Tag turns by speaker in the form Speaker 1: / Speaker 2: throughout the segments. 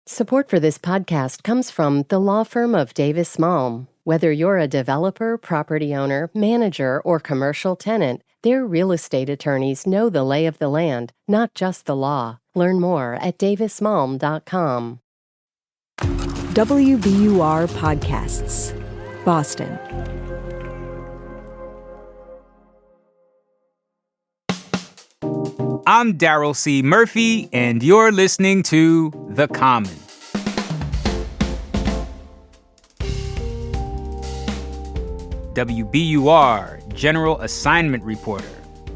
Speaker 1: Support for this podcast comes from the law firm of Davis Malm. Whether you're a developer, property owner, manager, or commercial tenant, their real estate attorneys know the lay of the land, not just the law. Learn more at davismalm.com.
Speaker 2: WBUR Podcasts, Boston.
Speaker 3: I'm Daryl C. Murphy, and you're listening to The Common. WBUR General Assignment Reporter,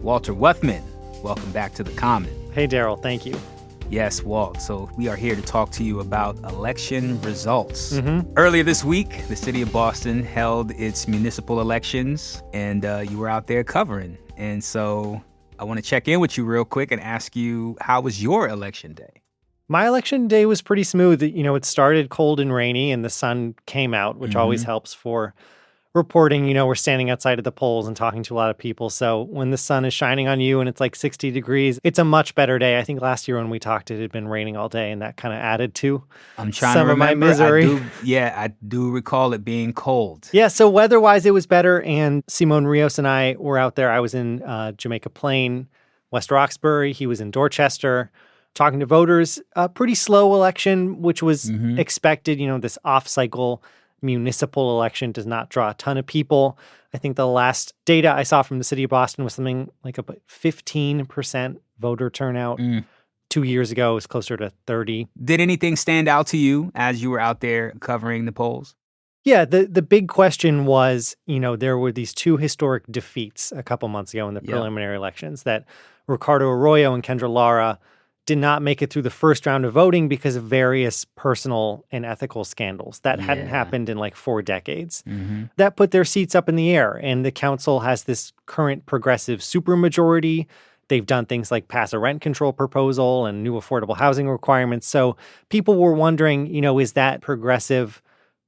Speaker 3: Walter Wuthmann. Welcome back to The Common.
Speaker 4: Hey, Daryl. Thank you.
Speaker 3: Yes, Walt. So we are here to talk to you about election results. Earlier this week, the city of Boston held its municipal elections, and you were out there covering. And so I want to check in with you real quick and ask you, how was your election day?
Speaker 4: My election day was pretty smooth. You know, it started cold and rainy, and the sun came out, which always helps for reporting. You know, we're standing outside of the polls and talking to a lot of people. So when the sun is shining on you and it's like 60 degrees, it's a much better day. I think last year when we talked, it had been raining all day, and that kind of added to some of my misery.
Speaker 3: I do recall it being cold.
Speaker 4: Yeah, so weather-wise, it was better. And Simon Rios and I were out there. I was in Jamaica Plain, West Roxbury. He was in Dorchester, talking to voters. A pretty slow election, which was expected. You know, this off-cycle municipal election does not draw a ton of people. I think the last data I saw from the city of Boston was something like about 15% voter turnout. 2 years ago, it was closer to 30.
Speaker 3: Did anything stand out to you as you were out there covering the polls?
Speaker 4: Yeah, the big question was, you know, there were these two historic defeats a couple months ago in the preliminary elections that Ricardo Arroyo and Kendra Lara did not make it through the first round of voting because of various personal and ethical scandals that hadn't happened in like 4 decades. That put their seats up in the air, and the council has this current progressive supermajority. They've done things like pass a rent control proposal and new affordable housing requirements. So people were wondering, you know, is that progressive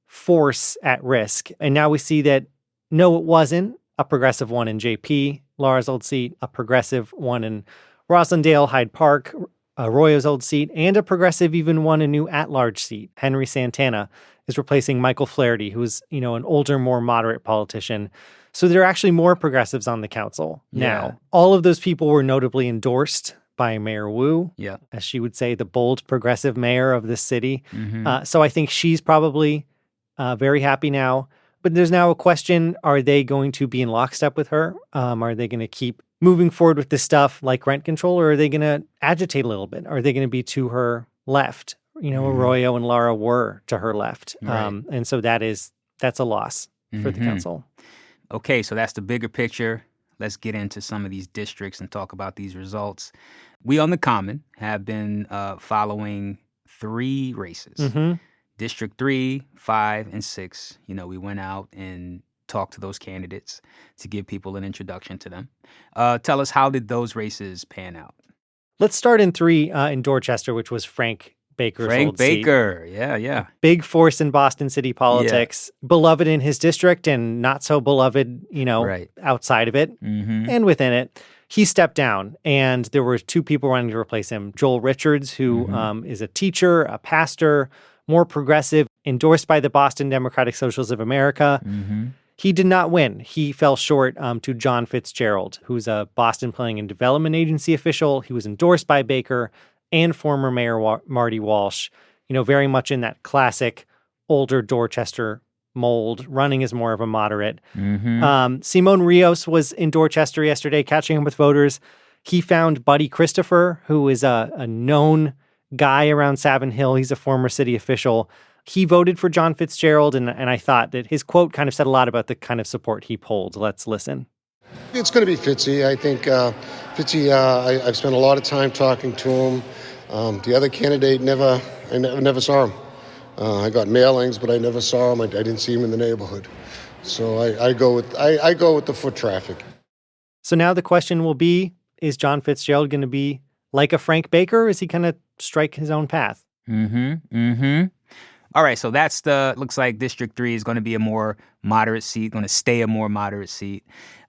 Speaker 4: force at risk? And now we see that, no, it wasn't. A progressive won in JP, Lara's old seat, a progressive won in Roslindale, Hyde Park, Arroyo's old seat, and a progressive even won a new at-large seat. Henry Santana is replacing Michael Flaherty, who's, you know, an older, more moderate politician. So there are actually more progressives on the council now. All of those people were notably endorsed by Mayor Wu, as she would say, the bold progressive mayor of this city. So I think she's probably very happy now. But there's now a question, are they going to be in lockstep with her? Are they going to keep moving forward with this stuff like rent control, or are they going to agitate a little bit? Are they going to be to her left? You know, Arroyo and Lara were to her left.
Speaker 3: Right.
Speaker 4: And so that's a loss for the council.
Speaker 3: Okay, so that's the bigger picture. Let's get into some of these districts and talk about these results. We on The Common have been following 3 races. District 3, 5, and 6. You know, we went out and talked to those candidates to give people an introduction to them. Tell us, how did those races pan out?
Speaker 4: Let's start in 3 in Dorchester, which was Frank Baker's old seat.
Speaker 3: Yeah.
Speaker 4: Big force in Boston city politics. Beloved in his district and not so beloved, you know, outside of it and within it. He stepped down, and there were 2 people running to replace him. Joel Richards, who is a teacher, a pastor, more progressive, endorsed by the Boston Democratic Socialists of America. He did not win. He fell short to John Fitzgerald, who's a Boston Planning and Development Agency official. He was endorsed by Baker and former Mayor Marty Walsh, you know, very much in that classic older Dorchester mold, running as more of a moderate. Simon Rios was in Dorchester yesterday, catching up with voters. He found Buddy Christopher, who is a known guy around Savin Hill. He's a former city official. He voted for John Fitzgerald, and I thought that his quote kind of said a lot about the kind of support he polled. Let's listen.
Speaker 5: It's going to be Fitzy. I think Fitzy, I've spent a lot of time talking to him. The other candidate, I never saw him. I got mailings, but I never saw him. I didn't see him in the neighborhood. So I go with the foot traffic.
Speaker 4: So now the question will be, is John Fitzgerald going to be like a Frank Baker, or is he going to strike his own path?
Speaker 3: All right, so looks like District 3 is going to be a more moderate seat, going to stay a more moderate seat.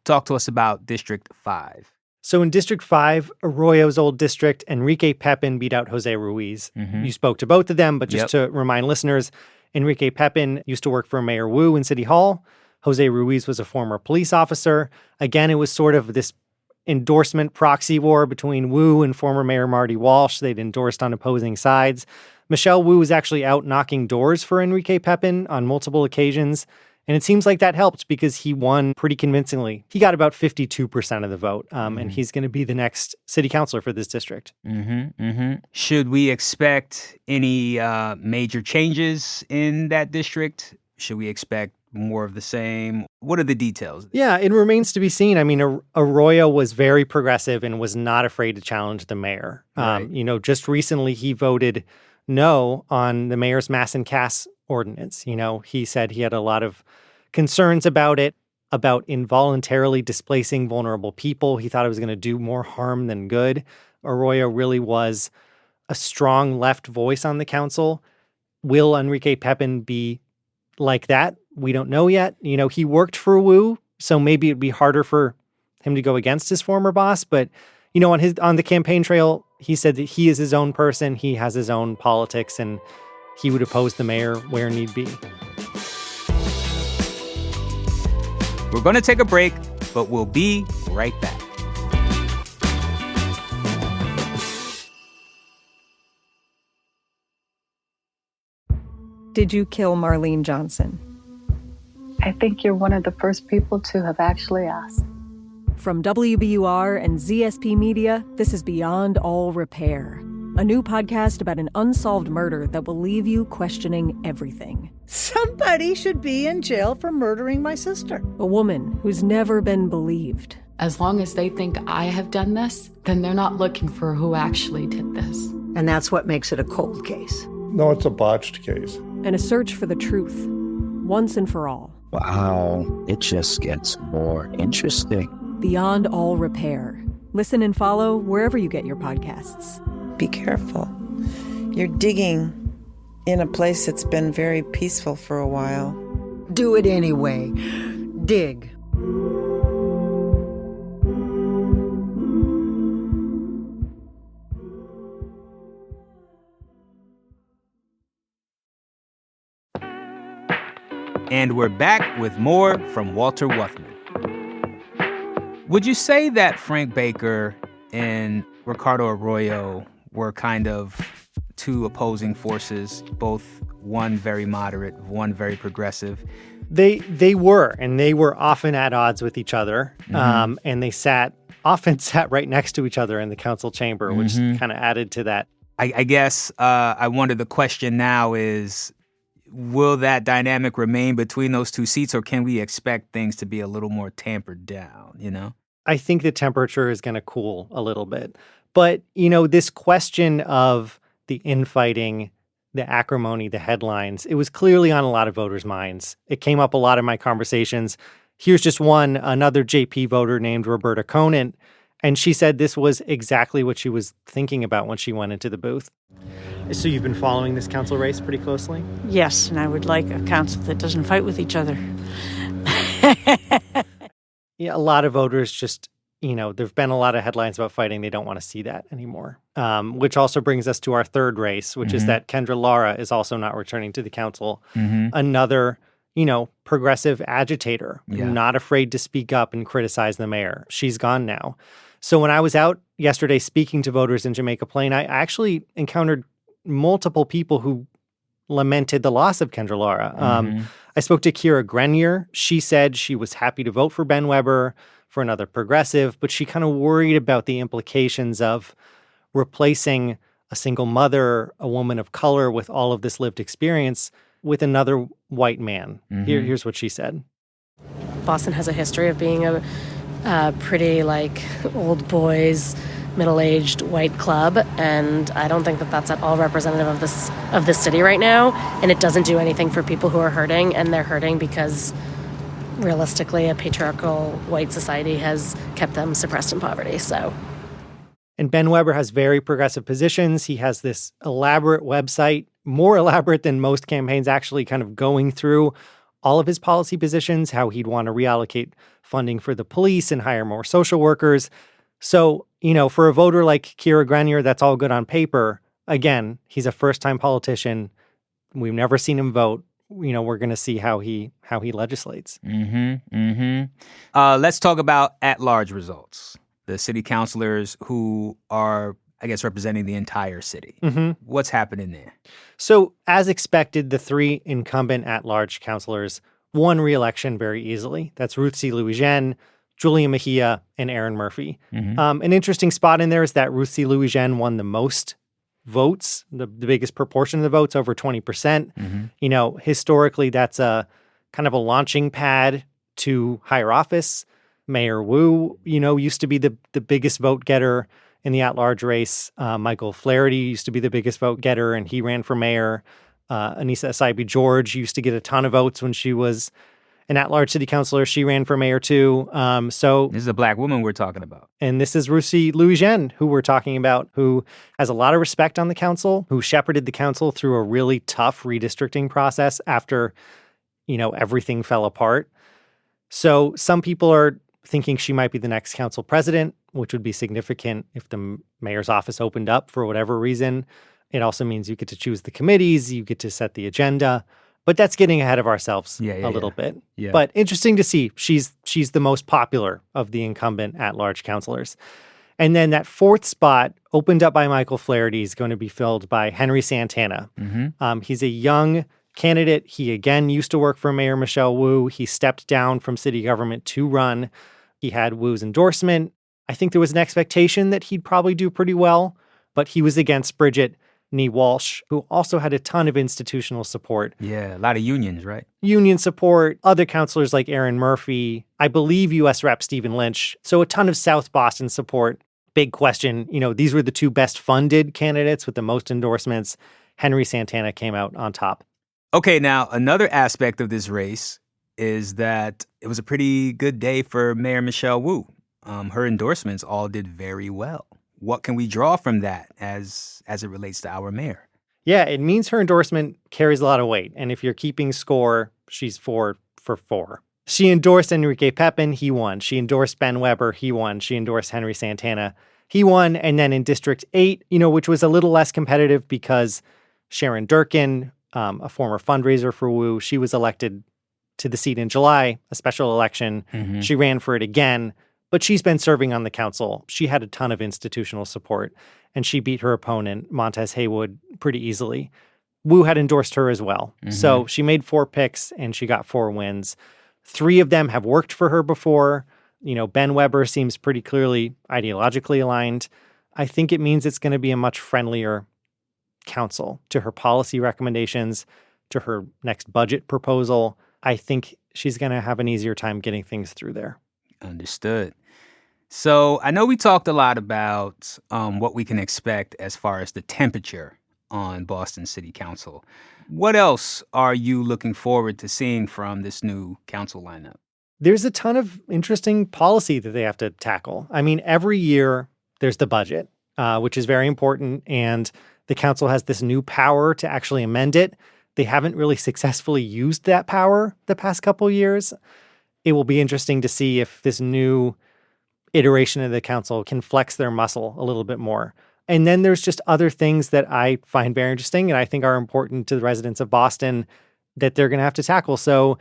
Speaker 3: Talk to us about District 5.
Speaker 4: So in District 5, Arroyo's old district, Enrique Pepin beat out Jose Ruiz. You spoke to both of them, but just to remind listeners, Enrique Pepin used to work for Mayor Wu in City Hall. Jose Ruiz was a former police officer. Again, it was sort of this endorsement proxy war between Wu and former Mayor Marty Walsh. They'd endorsed on opposing sides. Michelle Wu was actually out knocking doors for Enrique Pepin on multiple occasions. And it seems like that helped because he won pretty convincingly. He got about 52% of the vote, and he's going to be the next city councilor for this district.
Speaker 3: Should we expect any major changes in that district? Should we expect more of the same? What are the details?
Speaker 4: Yeah, it remains to be seen. I mean, Arroyo was very progressive and was not afraid to challenge the mayor.
Speaker 3: Right.
Speaker 4: Just recently he voted no on the mayor's mass and cast ordinance. He said he had a lot of concerns about it, about involuntarily displacing vulnerable people. He thought it was going to do more harm than good. Arroyo really was a strong left voice on the council. Will Enrique Pepin be like that? We don't know yet. He worked for Wu, so maybe it'd be harder for him to go against his former boss. But, on the campaign trail, he said that he is his own person. He has his own politics, and he would oppose the mayor where need be.
Speaker 3: We're going to take a break, but we'll be right back.
Speaker 2: Did you kill Marlene Johnson?
Speaker 6: I think you're one of the first people to have actually asked.
Speaker 2: From WBUR and ZSP Media, this is Beyond All Repair, a new podcast about an unsolved murder that will leave you questioning everything.
Speaker 7: Somebody should be in jail for murdering my sister.
Speaker 2: A woman who's never been believed.
Speaker 8: As long as they think I have done this, then they're not looking for who actually did this.
Speaker 7: And that's what makes it a cold case.
Speaker 9: No, it's a botched case.
Speaker 2: And a search for the truth, once and for all.
Speaker 10: Wow, it just gets more interesting.
Speaker 2: Beyond All Repair. Listen and follow wherever you get your podcasts.
Speaker 11: Be careful. You're digging in a place that's been very peaceful for a while.
Speaker 7: Do it anyway. Dig.
Speaker 3: And we're back with more from Walter Wuthmann. Would you say that Frank Baker and Ricardo Arroyo were kind of two opposing forces, both one very moderate, one very progressive?
Speaker 4: They were, and they were often at odds with each other, and they often sat right next to each other in the council chamber, which kind of added to that.
Speaker 3: I guess I wonder, the question now is, will that dynamic remain between those two seats, or can we expect things to be a little more tampered down,
Speaker 4: I think the temperature is going to cool a little bit. But, this question of the infighting, the acrimony, the headlines, it was clearly on a lot of voters' minds. It came up a lot in my conversations. Here's just one, another JP voter named Roberta Conant, and she said this was exactly what she was thinking about when she went into the booth. So you've been following this council race pretty closely?
Speaker 12: Yes, and I would like a council that doesn't fight with each other.
Speaker 4: Yeah, a lot of voters just, there've been a lot of headlines about fighting. They don't want to see that anymore. Which also brings us to our third race, which is that Kendra Lara is also not returning to the council. Another, progressive agitator, not afraid to speak up and criticize the mayor. She's gone now. So when I was out yesterday speaking to voters in Jamaica Plain, I actually encountered multiple people who lamented the loss of Kendra Lara. I spoke to Kira Grenier. She said she was happy to vote for Ben Weber, for another progressive, but she kind of worried about the implications of replacing a single mother, a woman of color with all of this lived experience with another white man. Here's what she said.
Speaker 13: Boston has a history of being a pretty, old boys, middle-aged white club, and I don't think that that's at all representative of this city right now, and it doesn't do anything for people who are hurting, and they're hurting because realistically a patriarchal white society has kept them suppressed in poverty.
Speaker 4: And Ben Weber has very progressive positions. He has this elaborate website, more elaborate than most campaigns, actually kind of going through all of his policy positions, how he'd want to reallocate funding for the police and hire more social workers. So, for a voter like Kira Grenier, that's all good on paper. Again, he's a first-time politician. We've never seen him vote. We're going to see how he legislates.
Speaker 3: Let's talk about at-large results. The city councilors who are, I guess, representing the entire city. What's happening there?
Speaker 4: So, as expected, the three incumbent at-large councilors won re-election very easily. That's Ruth C. Louis-Jean, Julia Mejia, and Aaron Murphy. An interesting spot in there is that Ruth C. Louis-Jean won the most votes, the biggest proportion of the votes, over 20%. Historically, that's a kind of a launching pad to higher office. Mayor Wu, used to be the biggest vote getter in the at-large race. Michael Flaherty used to be the biggest vote getter, and he ran for mayor. Anissa Essaibi-George used to get a ton of votes when she was an at-large city councilor. She ran for mayor, too. So
Speaker 3: this is a black woman we're talking about.
Speaker 4: And this is Ruth C. Louis-Jean, who we're talking about, who has a lot of respect on the council, who shepherded the council through a really tough redistricting process after, everything fell apart. So some people are thinking she might be the next council president, which would be significant if the mayor's office opened up for whatever reason. It also means you get to choose the committees, you get to set the agenda. But that's getting ahead of ourselves a little bit.
Speaker 3: Yeah.
Speaker 4: But interesting to see. She's the most popular of the incumbent at-large councilors. And then that fourth spot, opened up by Michael Flaherty, is going to be filled by Henry Santana. He's a young candidate. He, again, used to work for Mayor Michelle Wu. He stepped down from city government to run. He had Wu's endorsement. I think there was an expectation that he'd probably do pretty well, but he was against Bridget Nee Walsh, who also had a ton of institutional support.
Speaker 3: Yeah, a lot of unions, right?
Speaker 4: Union support, other councilors like Aaron Murphy, I believe U.S. Rep. Stephen Lynch. So a ton of South Boston support. Big question. These were the two best funded candidates with the most endorsements. Henry Santana came out on top.
Speaker 3: Okay, now another aspect of this race is that it was a pretty good day for Mayor Michelle Wu. Her endorsements all did very well. What can we draw from that as it relates to our mayor?
Speaker 4: Yeah, it means her endorsement carries a lot of weight. And if you're keeping score, she's 4 for 4. She endorsed Enrique Pepin, he won. She endorsed Ben Weber, he won. She endorsed Henry Santana, he won. And then in District 8, which was a little less competitive because Sharon Durkin, a former fundraiser for Wu, she was elected to the seat in July, a special election. She ran for it again. But she's been serving on the council. She had a ton of institutional support, and she beat her opponent, Montez Haywood, pretty easily. Wu had endorsed her as well. So she made 4 picks, and she got 4 wins. 3 of them have worked for her before. Ben Weber seems pretty clearly ideologically aligned. I think it means it's going to be a much friendlier council to her policy recommendations, to her next budget proposal. I think she's going to have an easier time getting things through there.
Speaker 3: Understood. So I know we talked a lot about what we can expect as far as the temperature on Boston City Council. What else are you looking forward to seeing from this new council lineup?
Speaker 4: There's a ton of interesting policy that they have to tackle. I mean, every year there's the budget, which is very important, and the council has this new power to actually amend it. They haven't really successfully used that power the past couple of years. It will be interesting to see if this new iteration of the council can flex their muscle a little bit more. And then there's just other things that I find very interesting and I think are important to the residents of Boston that they're going to have to tackle. So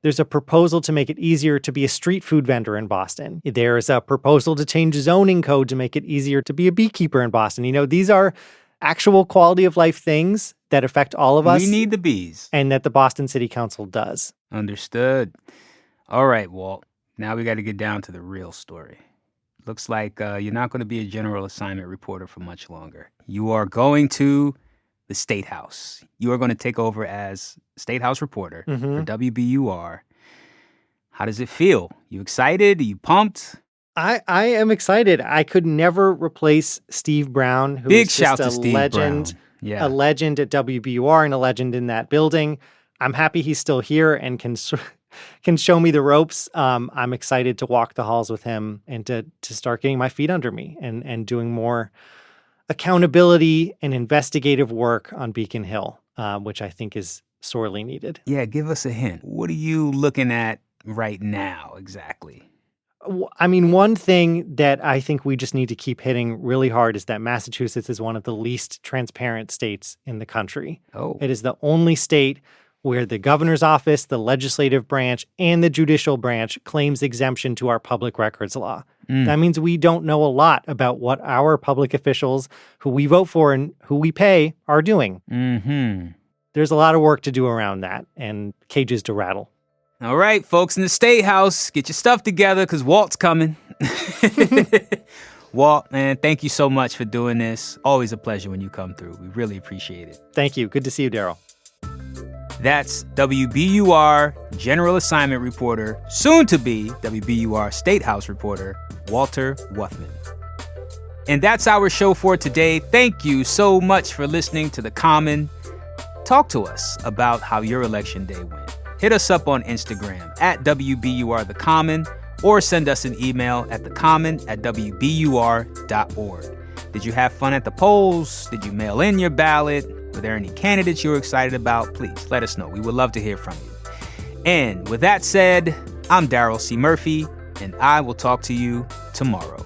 Speaker 4: there's a proposal to make it easier to be a street food vendor in Boston. There's a proposal to change zoning code to make it easier to be a beekeeper in Boston. These are actual quality of life things that affect all of us.
Speaker 3: We need the bees.
Speaker 4: And that the Boston City Council does.
Speaker 3: Understood. All right, Walt. Now we got to get down to the real story. Looks like you're not going to be a general assignment reporter for much longer. You are going to the State House. You are going to take over as State House reporter for WBUR. How does it feel? You excited? Are you pumped?
Speaker 4: I am excited. I could never replace Steve Brown, who
Speaker 3: Big
Speaker 4: is
Speaker 3: shout
Speaker 4: just
Speaker 3: to
Speaker 4: a
Speaker 3: Steve
Speaker 4: legend,
Speaker 3: Brown. Yeah.
Speaker 4: a legend at WBUR and a legend in that building. I'm happy he's still here and can show me the ropes. I'm excited to walk the halls with him and to start getting my feet under me and doing more accountability and investigative work on Beacon Hill, which I think is sorely needed.
Speaker 3: Yeah, give us a hint. What are you looking at right now exactly?
Speaker 4: I mean, one thing that I think we just need to keep hitting really hard is that Massachusetts is one of the least transparent states in the country.
Speaker 3: Oh.
Speaker 4: It is the only state where the governor's office, the legislative branch, and the judicial branch claims exemption to our public records law. That means we don't know a lot about what our public officials who we vote for and who we pay are doing.
Speaker 3: Mm-hmm.
Speaker 4: There's a lot of work to do around that and cages to rattle.
Speaker 3: All right, folks in the State House, get your stuff together because Walt's coming. Walt, man, thank you so much for doing this. Always a pleasure when you come through. We really appreciate it.
Speaker 4: Thank you. Good to see you, Daryl.
Speaker 3: That's WBUR General Assignment Reporter, soon to be WBUR State House Reporter, Walter Wuthmann. And that's our show for today. Thank you so much for listening to The Common. Talk to us about how your election day went. Hit us up on Instagram at WBUR The Common, or send us an email at thecommon@wbur.org. Did you have fun at the polls? Did you mail in your ballot? Were there any candidates you were excited about? Please let us know. We would love to hear from you. And with that said, I'm Daryl C. Murphy, and I will talk to you tomorrow.